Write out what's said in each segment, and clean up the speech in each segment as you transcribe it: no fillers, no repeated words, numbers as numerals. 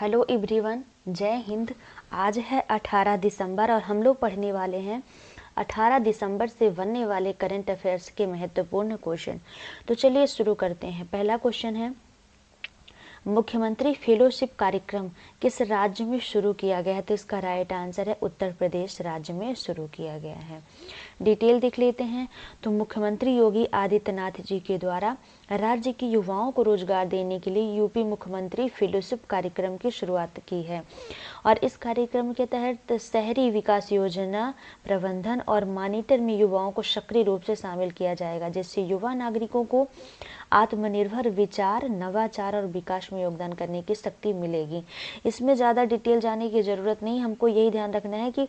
Hello everyone, जय हिंद। आज है 18 दिसंबर और हम लोग पढ़ने वाले हैं 18 दिसंबर से बनने वाले करंट अफेयर्स के महत्वपूर्ण क्वेश्चन। तो चलिए शुरू करते हैं। पहला क्वेश्चन है, मुख्यमंत्री फेलोशिप कार्यक्रम किस राज्य में शुरू किया गया है? तो इसका राइट आंसर है उत्तर प्रदेश राज्य में शुरू किया गया है। डिटेल देख लेते हैं। तो मुख्यमंत्री योगी आदित्यनाथ जी के द्वारा राज्य के युवाओं को रोजगार देने के लिए यूपी मुख्यमंत्री फेलोशिप कार्यक्रम की शुरुआत की है और इस कार्यक्रम के तहत शहरी विकास योजना प्रबंधन और मॉनिटर में युवाओं को सक्रिय रूप से शामिल किया जाएगा, जिससे युवा नागरिकों को आत्मनिर्भर विचार, नवाचार और विकास में योगदान करने की शक्ति मिलेगी। इसमें ज़्यादा डिटेल जाने की ज़रूरत नहीं, हमको यही ध्यान रखना है कि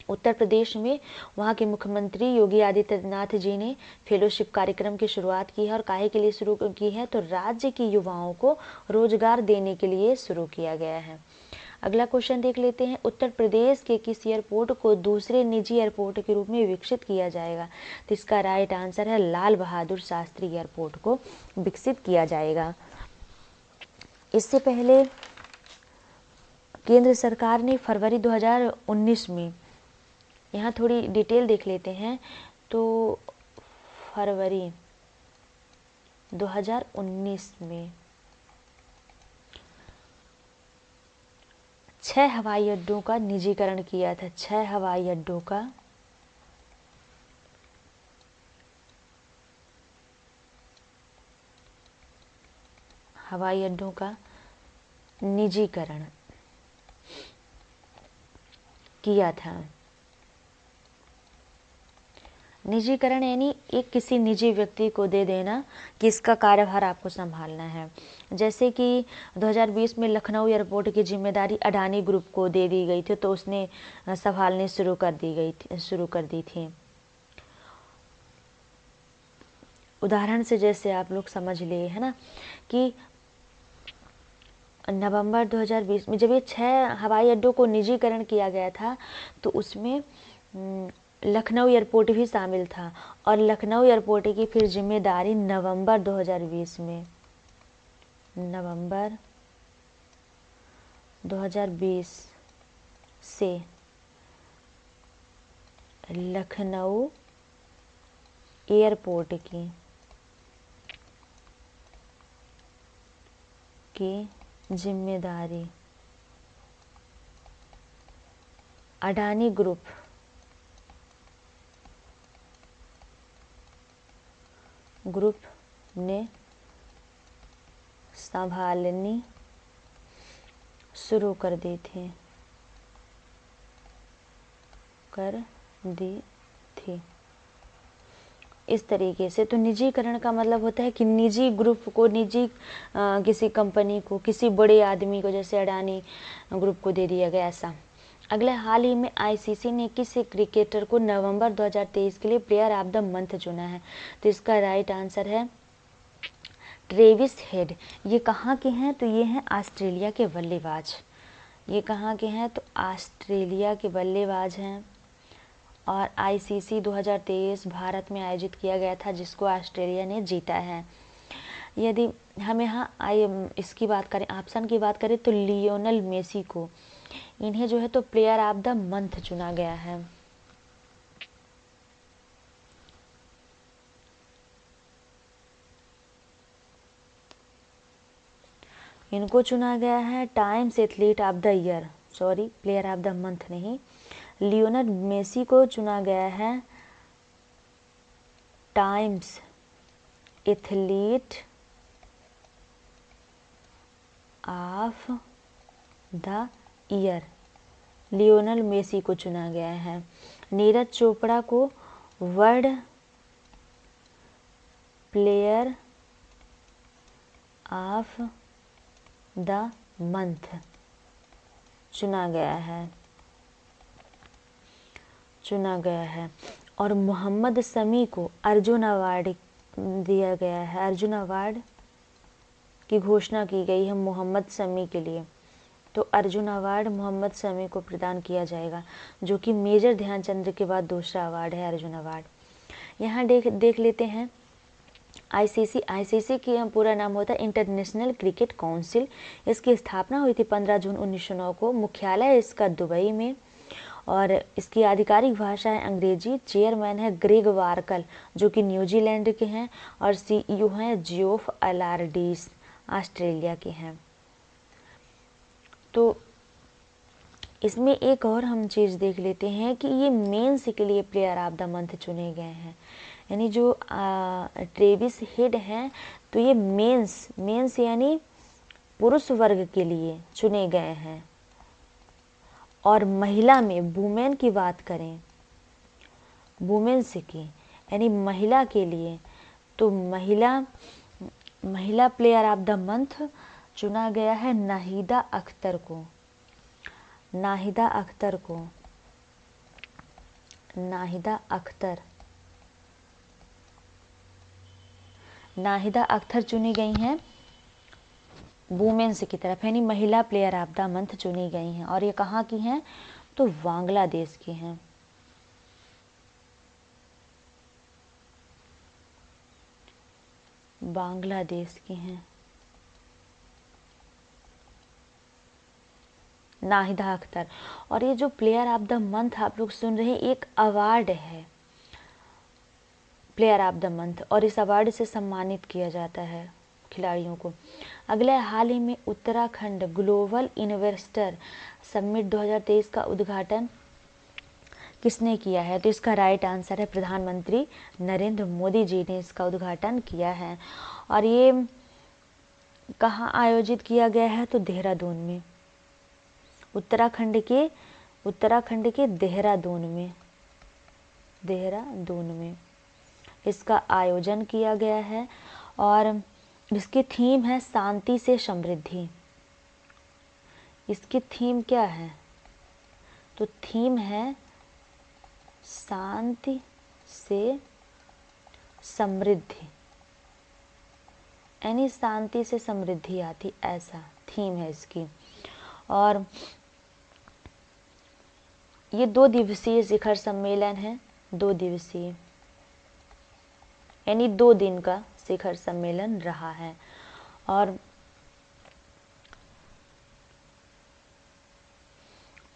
उत्तर प्रदेश में वहाँ के मुख्यमंत्री योगी आदित्यनाथ जी ने फेलोशिप कार्यक्रम की शुरुआत की है और काहे के लिए शुरू की है? तो राज्य के युवाओं को रोजगार देने के लिए शुरू किया गया है। अगला क्वेश्चन देख लेते हैं। उत्तर प्रदेश के किस एयरपोर्ट को दूसरे निजी एयरपोर्ट के रूप में विकसित किया जाएगा? तो इसका राइट आंसर है लाल बहादुर शास्त्री एयरपोर्ट को विकसित किया जाएगा। इससे पहले केंद्र सरकार ने फरवरी 2019 में, यहाँ थोड़ी डिटेल देख लेते हैं, तो फरवरी 2019 में 6 हवाई अड्डों का निजीकरण किया था। 6 हवाई अड्डों का निजीकरण किया था। निजीकरण यानी एक किसी निजी व्यक्ति को दे देना कि इसका कार्यभार आपको संभालना है। जैसे कि 2020 में लखनऊ एयरपोर्ट की जिम्मेदारी अडानी ग्रुप को दे दी गई थी, तो उसने संभालने शुरू कर दी थी। उदाहरण से जैसे आप लोग समझ लिए है ना कि नवंबर 2020 में जब ये 6 हवाई अड्डों को निजीकरण किया गया था, तो उसमें लखनऊ एयरपोर्ट भी शामिल था और लखनऊ एयरपोर्ट की फिर जिम्मेदारी नवंबर 2020 से लखनऊ एयरपोर्ट की जिम्मेदारी अडानी ग्रुप ने संभालनी शुरू कर दी थी। इस तरीके से तो निजीकरण का मतलब होता है कि निजी ग्रुप को, किसी कंपनी को, किसी बड़े आदमी को, जैसे अडानी ग्रुप को दे दिया गया ऐसा। अगला, हाल ही में आईसीसी ने किस क्रिकेटर को नवंबर 2023 के लिए प्लेयर ऑफ द मंथ चुना है? तो इसका राइट आंसर है ट्रेविस हेड। ये कहाँ के हैं? तो ये हैं ऑस्ट्रेलिया के बल्लेबाज। ये कहाँ के हैं? तो ऑस्ट्रेलिया के बल्लेबाज हैं और आईसीसी 2023 भारत में आयोजित किया गया था, जिसको ऑस्ट्रेलिया ने जीता है। यदि हम यहाँ इसकी बात करें, ऑप्शन की बात करें, तो लियोनल मेसी को, इन्हें जो है तो प्लेयर ऑफ द मंथ चुना गया है। इनको चुना गया है Times athlete of the year, sorry player of the month नहीं, लियोनल मेसी को चुना गया है Times athlete of the year. Lionel Messi को चुना गया है। नीरज चोपड़ा को world player of the month चुना गया है और मोहम्मद शमी को अर्जुन अवार्ड दिया गया है। अर्जुन अवार्ड की घोषणा की गई है मोहम्मद शमी के लिए, तो अर्जुन अवार्ड मोहम्मद शमी को प्रदान किया जाएगा, जो कि मेजर ध्यानचंद के बाद दूसरा अवार्ड है अर्जुन अवार्ड। यहाँ देख लेते हैं आईसीसी की पूरा नाम होता है इंटरनेशनल क्रिकेट काउंसिल। इसकी स्थापना हुई थी 15 जून 1909 को। मुख्यालय इसका दुबई में और इसकी आधिकारिक भाषा है अंग्रेजी। चेयरमैन है ग्रेग वार्कल जो कि न्यूजीलैंड के हैं और सीईओ हैं जियोफ अलार्डिस ऑस्ट्रेलिया के हैं। तो इसमें एक और हम चीज़ देख लेते हैं कि ये मेंस के लिए प्लेयर ऑफ द मंथ चुने गए हैं, यानी जो ट्रेविस हेड हैं तो ये मेंस यानी पुरुष वर्ग के लिए चुने गए हैं। और महिला में वुमेन की बात करें, वुमेन्स की यानी महिला के लिए, तो महिला प्लेयर ऑफ द मंथ चुना गया है नाहिदा अख्तर को। नाहिदा अख्तर चुनी गई हैं वुमेन्स की तरफ, यानी महिला प्लेयर ऑफ द मंथ चुनी गई हैं। और ये कहाँ की हैं, तो बांग्लादेश की हैं। बांग्लादेश की हैं नाहिदा अख्तर। और ये जो प्लेयर ऑफ द मंथ आप लोग सुन रहे हैं, एक अवार्ड है प्लेयर ऑफ द मंथ, और इस अवार्ड से सम्मानित किया जाता है खिलाड़ियों को। अगला, हाल ही में उत्तराखंड ग्लोबल इन्वेस्टर समिट 2023 का उद्घाटन किसने किया है, तो इसका राइट आंसर है प्रधानमंत्री नरेंद्र मोदी जी ने इसका उद्घाटन किया है। और ये कहाँ आयोजित किया गया है, तो देहरादून में, उत्तराखंड के देहरादून में इसका आयोजन किया गया है। और इसकी थीम है शांति से समृद्धि। इसकी थीम क्या है, तो थीम है शांति से समृद्धि, यानी शांति से समृद्धि आती, ऐसा थीम है इसकी। और ये 2 दिवसीय शिखर सम्मेलन है, 2 दिवसीय यानी 2 दिन का शिखर सम्मेलन रहा है।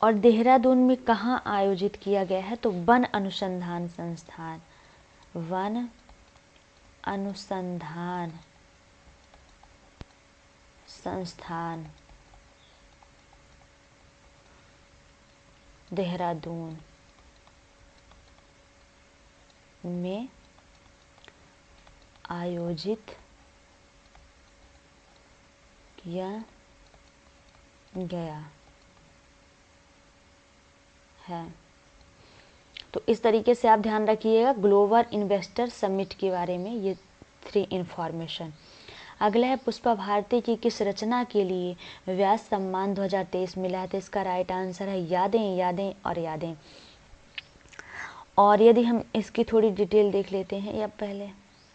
और देहरादून में कहाँ आयोजित किया गया है, तो वन अनुसंधान संस्थान देहरादून में आयोजित किया गया है। तो इस तरीके से आप ध्यान रखिएगा ग्लोबल इन्वेस्टर समिट के बारे में, ये 3 इंफॉर्मेशन। अगला है पुष्पा भारती की किस रचना के लिए व्यास सम्मान 2023 मिला है, तो इसका राइट आंसर है यादें और यादें। और यदि हम इसकी थोड़ी डिटेल देख लेते हैं, या पहले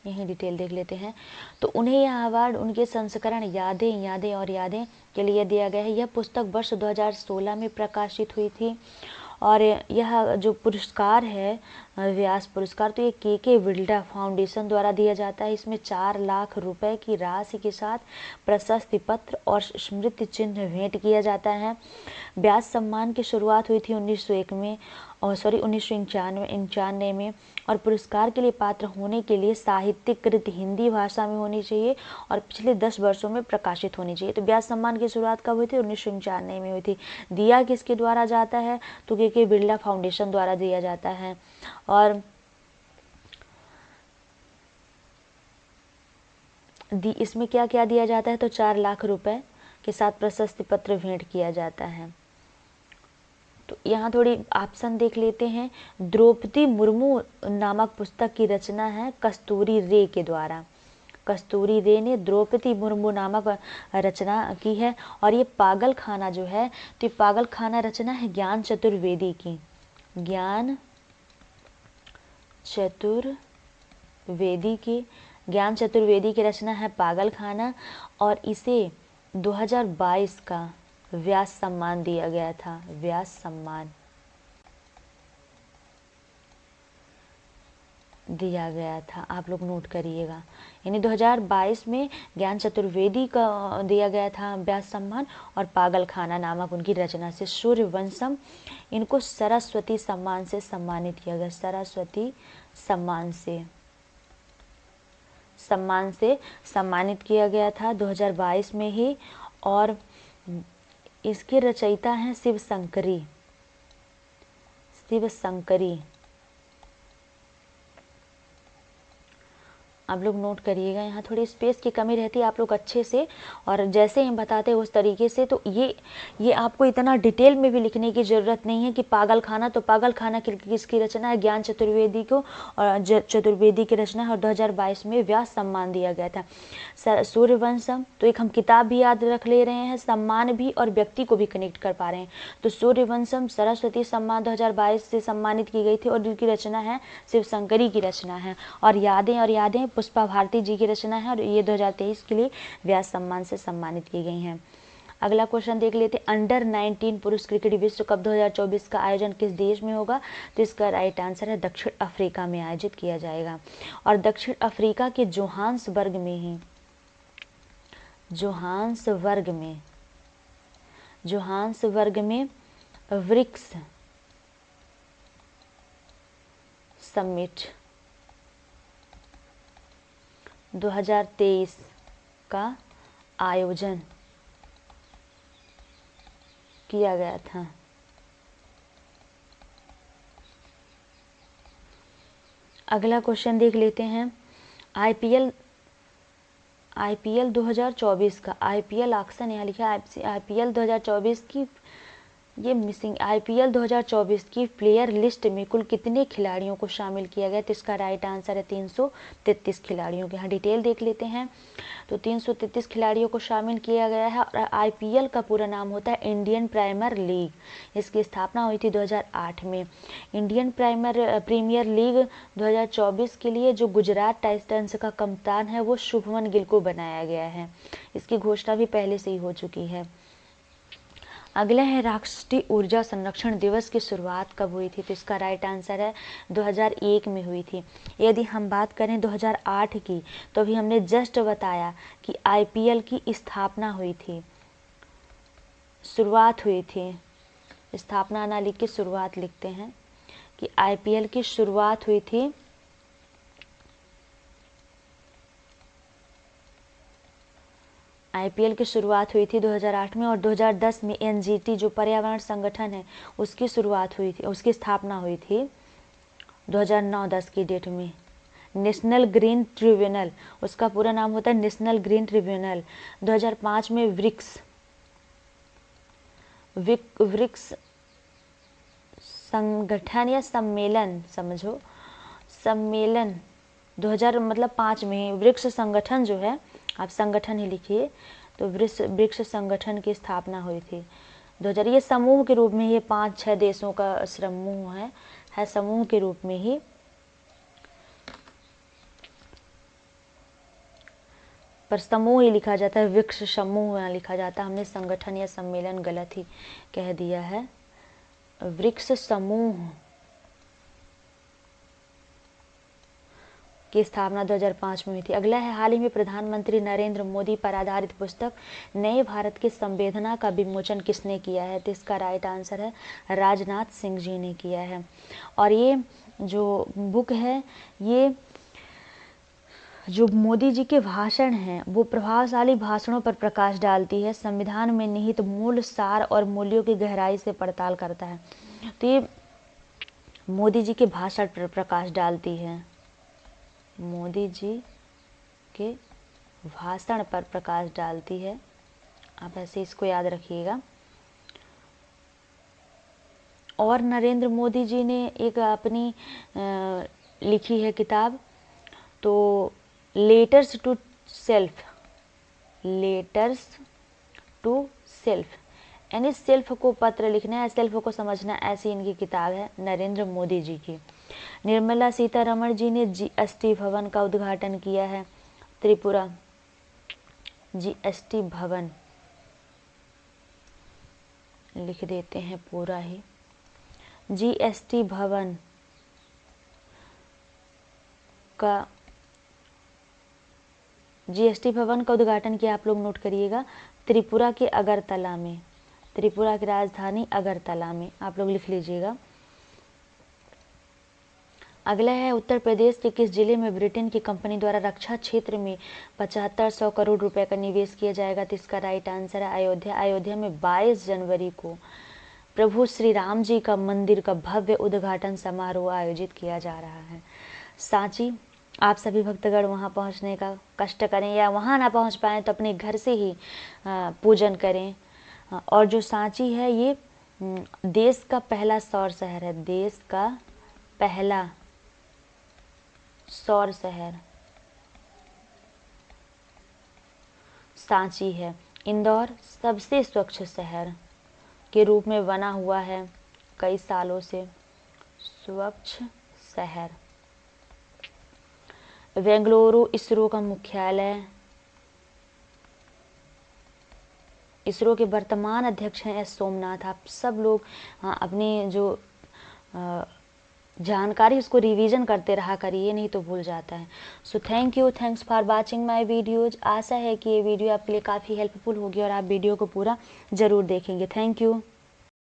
यही डिटेल देख लेते हैं, तो उन्हें यह अवार्ड उनके संस्करण यादें और यादें के लिए दिया गया है। यह पुस्तक वर्ष 2016 में प्रकाशित हुई थी। और यह जो पुरस्कार है व्यास पुरस्कार, तो ये के बिरला फाउंडेशन द्वारा दिया जाता है। इसमें 4 लाख रुपए की राशि के साथ प्रशस्ति पत्र और स्मृति चिन्ह भेंट किया जाता है। व्यास सम्मान की शुरुआत हुई थी 1991 में। और पुरस्कार के लिए पात्र होने के लिए साहित्यिक कृति हिंदी भाषा में होनी चाहिए और पिछले 10 वर्षों में प्रकाशित होनी चाहिए। तो व्यास सम्मान की शुरुआत कब हुई थी, 1991 में हुई थी। दिया किसके द्वारा जाता है, तो के बिरला फाउंडेशन द्वारा दिया जाता है। और इसमें क्या क्या दिया जाता है, तो 4 लाख रुपए के साथ प्रशस्ति पत्र भेंट किया जाता है। तो यहाँ थोड़ी ऑप्शन देख लेते हैं। द्रौपदी मुर्मू नामक पुस्तक की रचना है कस्तूरी रे के द्वारा। कस्तूरी रे ने द्रौपदी मुर्मू नामक रचना की है। और ये पागल खाना जो है, तो ये पागल खाना रचना है ज्ञान चतुर्वेदी की। ज्ञान चतुर्वेदी की रचना है पागल खाना। और इसे 2022 का व्यास सम्मान दिया गया था। व्यास सम्मान दिया गया था, आप लोग नोट करिएगा। यानी 2022 में ज्ञान चतुर्वेदी का दिया गया था व्यास सम्मान, और पागल खाना नामक उनकी रचना से सूर्यवंशम, इनको सरस्वती सम्मान से सम्मानित किया गया। सरस्वती सम्मान से सम्मानित किया गया था 2022 में ही। और इसके रचयिता हैं शिव शंकरी। आप लोग नोट करिएगा, यहाँ थोड़ी स्पेस की कमी रहती है, आप लोग अच्छे से और जैसे हम बताते हैं उस तरीके से। तो ये आपको इतना डिटेल में भी लिखने की ज़रूरत नहीं है कि पागल खाना, तो पागल खाना किसकी रचना है, ज्ञान चतुर्वेदी को, और चतुर्वेदी की रचना है, और 2022 में व्यास सम्मान दिया गया था। सूर्यवंशम, तो एक हम किताब भी याद रख ले रहे हैं, सम्मान भी और व्यक्ति को भी कनेक्ट कर पा रहे हैं। तो सूर्यवंशम सरस्वती सम्मान 2022 से सम्मानित की गई थी, और जिनकी रचना है शिव शंकरी की रचना है। और यादें पुष्पा भारती जी की रचना है, और ये 2023 के लिए व्यास सम्मान से सम्मानित की गई हैं। अगला क्वेश्चन देख लेते हैं। अंडर 19 पुरुष क्रिकेट विश्व कप 2024 का आयोजन किस देश में होगा? तो इसका राइट आंसर है दक्षिण अफ्रीका में आयोजित किया जाएगा। और दक्षिण अफ्रीका के जोहान्सबर्ग में ब्रिक्स समिट 2023 का आयोजन किया गया था। अगला क्वेश्चन देख लेते हैं। आईपीएल 2024 का आईपीएल ऑक्शन, यहाँ लिखा है आईपीएल 2024 की, ये मिसिंग। आईपीएल 2024 की प्लेयर लिस्ट में कुल कितने खिलाड़ियों को शामिल किया गया? तो इसका राइट आंसर है 333 खिलाड़ियों के। यहाँ डिटेल देख लेते हैं। तो 333 खिलाड़ियों को शामिल किया गया है। और आईपीएल का पूरा नाम होता है इंडियन प्रीमियर लीग। इसकी स्थापना हुई थी 2008 में। इंडियन प्रीमियर लीग 2024 के लिए जो गुजरात टाइटंस का कप्तान है वो शुभमन गिल को बनाया गया है। इसकी घोषणा भी पहले से ही हो चुकी है। अगला है राष्ट्रीय ऊर्जा संरक्षण दिवस की शुरुआत कब हुई थी? तो इसका राइट आंसर है 2001 में हुई थी। यदि हम बात करें 2008 की, तो अभी हमने जस्ट बताया कि आईपीएल की स्थापना हुई थी, शुरुआत हुई थी। स्थापना ना लिख के शुरुआत लिखते हैं कि आईपीएल की शुरुआत हुई थी आईपीएल की शुरुआत हुई थी 2008 में। और 2010 में एनजीटी जो पर्यावरण संगठन है उसकी शुरुआत हुई थी, उसकी स्थापना हुई थी 2009-10 की डेट में। नेशनल ग्रीन ट्रिब्यूनल, उसका पूरा नाम होता है नेशनल ग्रीन ट्रिब्यूनल। 2005 में व्रिक्स संगठन या सम्मेलन, समझो सम्मेलन 2000 मतलब 5 में व्रिक्स संगठन जो है, आप संगठन ही लिखिए, तो ब्रिक्स संगठन की स्थापना हुई थी 2000। ये समूह के रूप में, ये 5-6 देशों का समूह है समूह के रूप में ही। पर समूह ही लिखा जाता है, ब्रिक्स समूह यहाँ लिखा जाता है। हमने संगठन या सम्मेलन गलत ही कह दिया है। ब्रिक्स समूह की स्थापना 2005 में हुई थी। अगला है, हाल ही में प्रधानमंत्री नरेंद्र मोदी पर आधारित पुस्तक नए भारत की संवेदना का विमोचन किसने किया है? तो इसका राइट आंसर है राजनाथ सिंह जी ने किया है। और ये जो बुक है, ये जो मोदी जी के भाषण हैं वो प्रभावशाली भाषणों पर प्रकाश डालती है, संविधान में निहित मूल सार और मूल्यों की गहराई से पड़ताल करता है। तो ये मोदी जी के भाषण पर प्रकाश डालती है, मोदी जी के भाषण पर प्रकाश डालती है। आप ऐसे इसको याद रखिएगा। और नरेंद्र मोदी जी ने एक अपनी लिखी है किताब, तो लेटर्स टू सेल्फ, यानी सेल्फ को पत्र लिखना है, सेल्फ को समझना, ऐसी इनकी किताब है नरेंद्र मोदी जी की। निर्मला सीतारमण जी ने जीएसटी भवन का उद्घाटन किया है त्रिपुरा। जीएसटी भवन लिख देते हैं पूरा ही, जीएसटी भवन का जीएसटी भवन का उद्घाटन किया, आप लोग नोट करिएगा, त्रिपुरा के अगरतला में, त्रिपुरा की राजधानी अगरतला में, आप लोग लिख लीजिएगा। अगला है उत्तर प्रदेश के किस जिले में ब्रिटेन की कंपनी द्वारा रक्षा क्षेत्र में 7500 करोड़ रुपए का निवेश किया जाएगा? तो इसका राइट आंसर है अयोध्या। अयोध्या में 22 जनवरी को प्रभु श्री राम जी का मंदिर का भव्य उद्घाटन समारोह आयोजित किया जा रहा है। सांची, आप सभी भक्तगण वहाँ पहुँचने का कष्ट करें, या वहाँ ना पहुँच पाएँ तो अपने घर से ही पूजन करें। और जो सांची है ये देश का पहला सौर शहर है, देश का पहला सौर शहर सांची है। इंदौर सबसे स्वच्छ शहर के रूप में बना हुआ है कई सालों से, स्वच्छ शहर। बेंगलुरु इसरो का मुख्यालय, इसरो के वर्तमान अध्यक्ष हैं एस सोमनाथ। आप सब लोग अपनी जो जानकारी उसको रिवीजन करते रहा करिए, नहीं तो भूल जाता है। So thank you, thanks for watching my videos. आशा है कि ये वीडियो आपके लिए काफ़ी हेल्पफुल होगी और आप वीडियो को पूरा ज़रूर देखेंगे। Thank you.